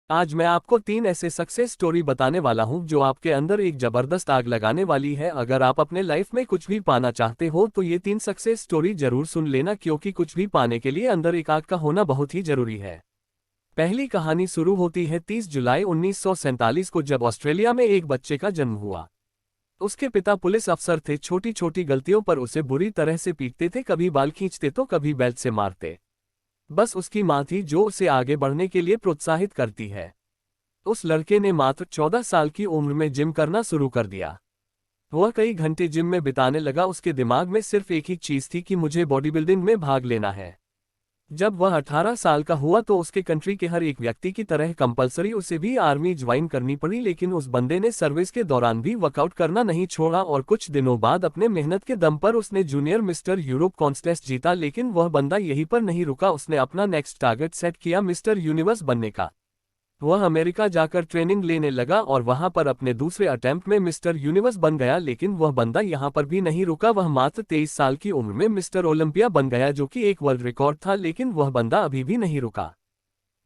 आज मैं आपको 3 ऐसे सक्सेस स्टोरी बताने वाला हूं जो आपके अंदर एक जबरदस्त आग लगाने वाली है। अगर आप अपने लाइफ में कुछ भी पाना चाहते हो तो ये 3 सक्सेस स्टोरी जरूर सुन लेना, क्योंकि कुछ भी पाने के लिए अंदर एक आग का होना बहुत ही जरूरी है। पहली कहानी शुरू होती है 30 जुलाई 1947 को, जब ऑस्ट्रेलिया में एक बच्चे का जन्म हुआ। उसके पिता पुलिस अफसर थे। छोटी छोटी गलतियों पर उसे बुरी तरह से पीटते थे, कभी बाल खींचते तो कभी बेल्ट से मारते। बस उसकी माँ थी जो उसे आगे बढ़ने के लिए प्रोत्साहित करती है। उस लड़के ने मात्र 14 साल की उम्र में जिम करना शुरू कर दिया। वह कई घंटे जिम में बिताने लगा। उसके दिमाग में सिर्फ एक ही चीज थी कि मुझे बॉडी बिल्डिंग में भाग लेना है। जब वह 18 साल का हुआ तो उसके कंट्री के हर एक व्यक्ति की तरह कंपलसरी उसे भी आर्मी ज्वाइन करनी पड़ी, लेकिन उस बंदे ने सर्विस के दौरान भी वर्कआउट करना नहीं छोड़ा और कुछ दिनों बाद अपने मेहनत के दम पर उसने जूनियर मिस्टर यूरोप कॉन्टेस्ट जीता। लेकिन वह बंदा यहीं पर नहीं रुका, उसने अपना नेक्स्ट टारगेट सेट किया मिस्टर यूनिवर्स बनने का। वह अमेरिका जाकर ट्रेनिंग लेने लगा और वहां पर अपने दूसरे अटेम्प्ट में मिस्टर यूनिवर्स बन गया। लेकिन वह बंदा यहां पर भी नहीं रुका, वह मात्र 23 साल की उम्र में मिस्टर ओलंपिया बन गया, जो कि एक वर्ल्ड रिकॉर्ड था। लेकिन वह बंदा अभी भी नहीं रुका।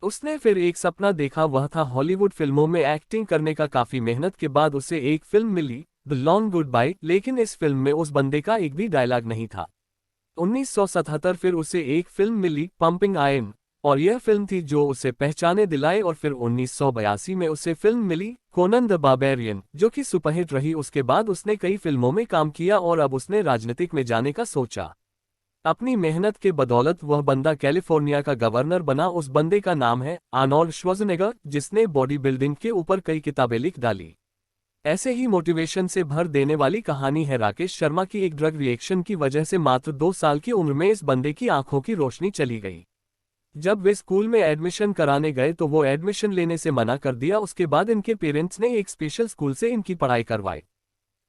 उसने फिर एक सपना देखा, वह था हॉलीवुड फिल्मों में एक्टिंग करने का। काफी मेहनत के बाद उसे एक फिल्म मिली, द लॉन्ग गुड बाय, लेकिन इस फिल्म में उस बंदे का एक भी डायलॉग नहीं था। 1977 फिर उसे एक फिल्म मिली, पंपिंग आयरन, और यह फिल्म थी जो उसे पहचाने दिलाए। और फिर 1982 में उसे फिल्म मिली, कोनन द बारबेरियन, जो कि सुपरहिट रही। उसके बाद उसने कई फिल्मों में काम किया और अब उसने राजनीतिक में जाने का सोचा। अपनी मेहनत के बदौलत वह बंदा कैलिफोर्निया का गवर्नर बना। उस बंदे का नाम है आर्नोल्ड श्वार्ज़नेगर, जिसने बॉडी बिल्डिंग के ऊपर कई किताबें लिख डाली। ऐसे ही मोटिवेशन से भर देने वाली कहानी है राकेश शर्मा की। एक ड्रग रिएक्शन की वजह से मात्र 2 साल की उम्र में इस बंदे की आंखों की रोशनी चली गई। जब वे स्कूल में एडमिशन कराने गए तो वो एडमिशन लेने से मना कर दिया। उसके बाद इनके पेरेंट्स ने एक स्पेशल स्कूल से इनकी पढ़ाई करवाई।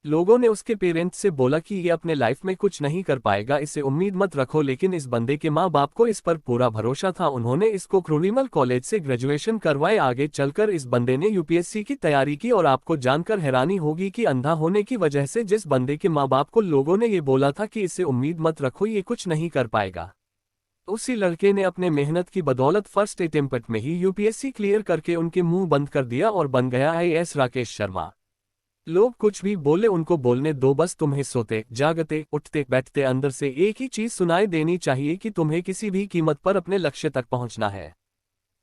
लोगों ने उसके पेरेंट्स से बोला कि ये अपने लाइफ में कुछ नहीं कर पाएगा, इससे उम्मीद मत रखो। लेकिन इस बंदे के माँ बाप को इस पर पूरा भरोसा था। उन्होंने इसको क्रूनिमल कॉलेज से ग्रेजुएशन करवाए। आगे चलकर इस बंदे ने यूपीएससी की तैयारी की और आपको जानकर हैरानी होगी कि अंधा होने की वजह से जिस बंदे के माँ बाप को लोगों ने ये बोला था कि इससे उम्मीद मत रखो, ये कुछ नहीं कर पाएगा, उसी लड़के ने अपने मेहनत की बदौलत फर्स्ट अटेम्प्ट में ही यूपीएससी क्लियर करके उनके मुंह बंद कर दिया और बन गया आईएएस राकेश शर्मा। लोग कुछ भी बोले उनको बोलने दो, बस तुम्हें सोते जागते उठते बैठते अंदर से एक ही चीज सुनाई देनी चाहिए कि तुम्हें किसी भी कीमत पर अपने लक्ष्य तक पहुंचना है।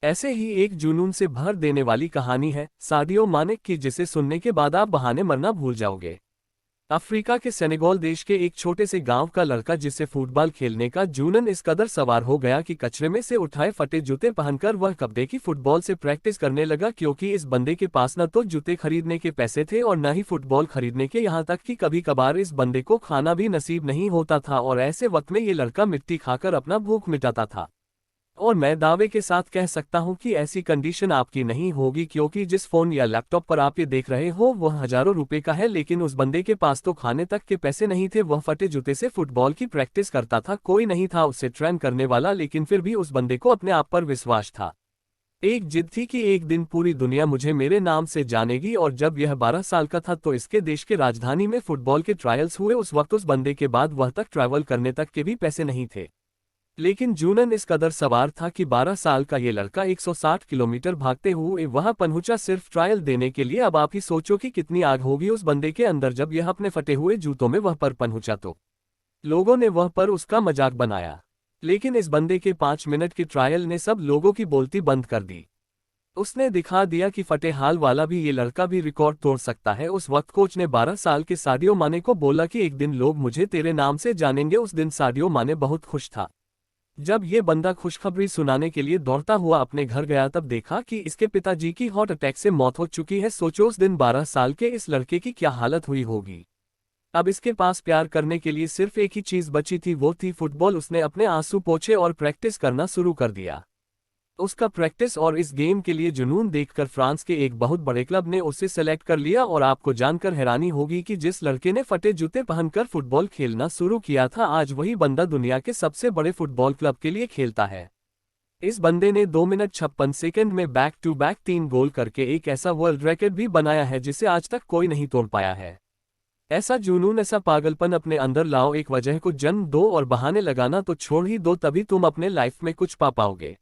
ऐसे ही एक जुनून से भर देने वाली कहानी है सादियो माने की, जिसे सुनने के बाद आप बहाने मरना भूल जाओगे। अफ्रीका के सेनेगल देश के एक छोटे से गांव का लड़का, जिसे फुटबॉल खेलने का जुनून इस कदर सवार हो गया कि कचरे में से उठाए फटे जूते पहनकर वह कब्बे की फुटबॉल से प्रैक्टिस करने लगा। क्योंकि इस बंदे के पास न तो जूते खरीदने के पैसे थे और न ही फुटबॉल खरीदने के, यहाँ तक कि कभी कभार इस बंदे को खाना भी नसीब नहीं होता था। और ऐसे वक्त में ये लड़का मिट्टी खाकर अपना भूख मिटाता था। और मैं दावे के साथ कह सकता हूं कि ऐसी कंडीशन आपकी नहीं होगी, क्योंकि जिस फोन या लैपटॉप पर आप ये देख रहे हो वह हजारों रुपए का है। लेकिन उस बंदे के पास तो खाने तक के पैसे नहीं थे। वह फटे जूते से फुटबॉल की प्रैक्टिस करता था, कोई नहीं था उसे ट्रेन करने वाला। लेकिन फिर भी उस बंदे को अपने आप पर विश्वास था। एक जिद थी कि एक दिन पूरी दुनिया मुझे मेरे नाम से जानेगी। और जब यह 12 साल का था तो इसके देश के राजधानी में फुटबॉल के ट्रायल्स हुए। उस वक्त उस बंदे के बाद वह तक ट्रैवल करने तक के भी पैसे नहीं थे। लेकिन जूनन इस कदर सवार था कि 12 साल का ये लड़का 160 किलोमीटर भागते हुए वहां पहुंचा सिर्फ ट्रायल देने के लिए। अब आप ही सोचो कि कितनी आग होगी उस बंदे के अंदर जब यह अपने फटे हुए जूतों में वह पर पहुंचा। तो लोगों ने वह पर उसका मजाक बनाया, लेकिन इस बंदे के 5 मिनट की ट्रायल ने सब लोगों की बोलती बंद कर दी। उसने दिखा दिया कि फटे हाल वाला भी ये लड़का भी रिकॉर्ड तोड़ सकता है। उस वक्त कोच ने 12 साल के सादियो माने को बोला कि एक दिन लोग मुझे तेरे नाम से जानेंगे। उस दिन सादियो माने बहुत खुश था। जब ये बंदा खुशखबरी सुनाने के लिए दौड़ता हुआ अपने घर गया तब देखा कि इसके पिताजी की हार्ट अटैक से मौत हो चुकी है। सोचो उस दिन 12 साल के इस लड़के की क्या हालत हुई होगी। अब इसके पास प्यार करने के लिए सिर्फ एक ही चीज बची थी, वो थी फुटबॉल। उसने अपने आंसू पोंछे और प्रैक्टिस करना शुरू कर दिया। उसका प्रैक्टिस और इस गेम के लिए जुनून देखकर फ्रांस के एक बहुत बड़े क्लब ने उसे सेलेक्ट कर लिया। और आपको जानकर हैरानी होगी कि जिस लड़के ने फटे जूते पहनकर फुटबॉल खेलना शुरू किया था, आज वही बंदा दुनिया के सबसे बड़े फुटबॉल क्लब के लिए खेलता है। इस बंदे ने 2 मिनट 56 सेकंड में बैक टू बैक 3 गोल करके एक ऐसा वर्ल्ड रिकॉर्ड भी बनाया है जिसे आज तक कोई नहीं तोड़ पाया है। ऐसा जुनून, ऐसा पागलपन अपने अंदर लाओ, एक वजह को जन्म दो और बहाने लगाना तो छोड़ ही दो, तभी तुम अपने लाइफ में कुछ पा पाओगे।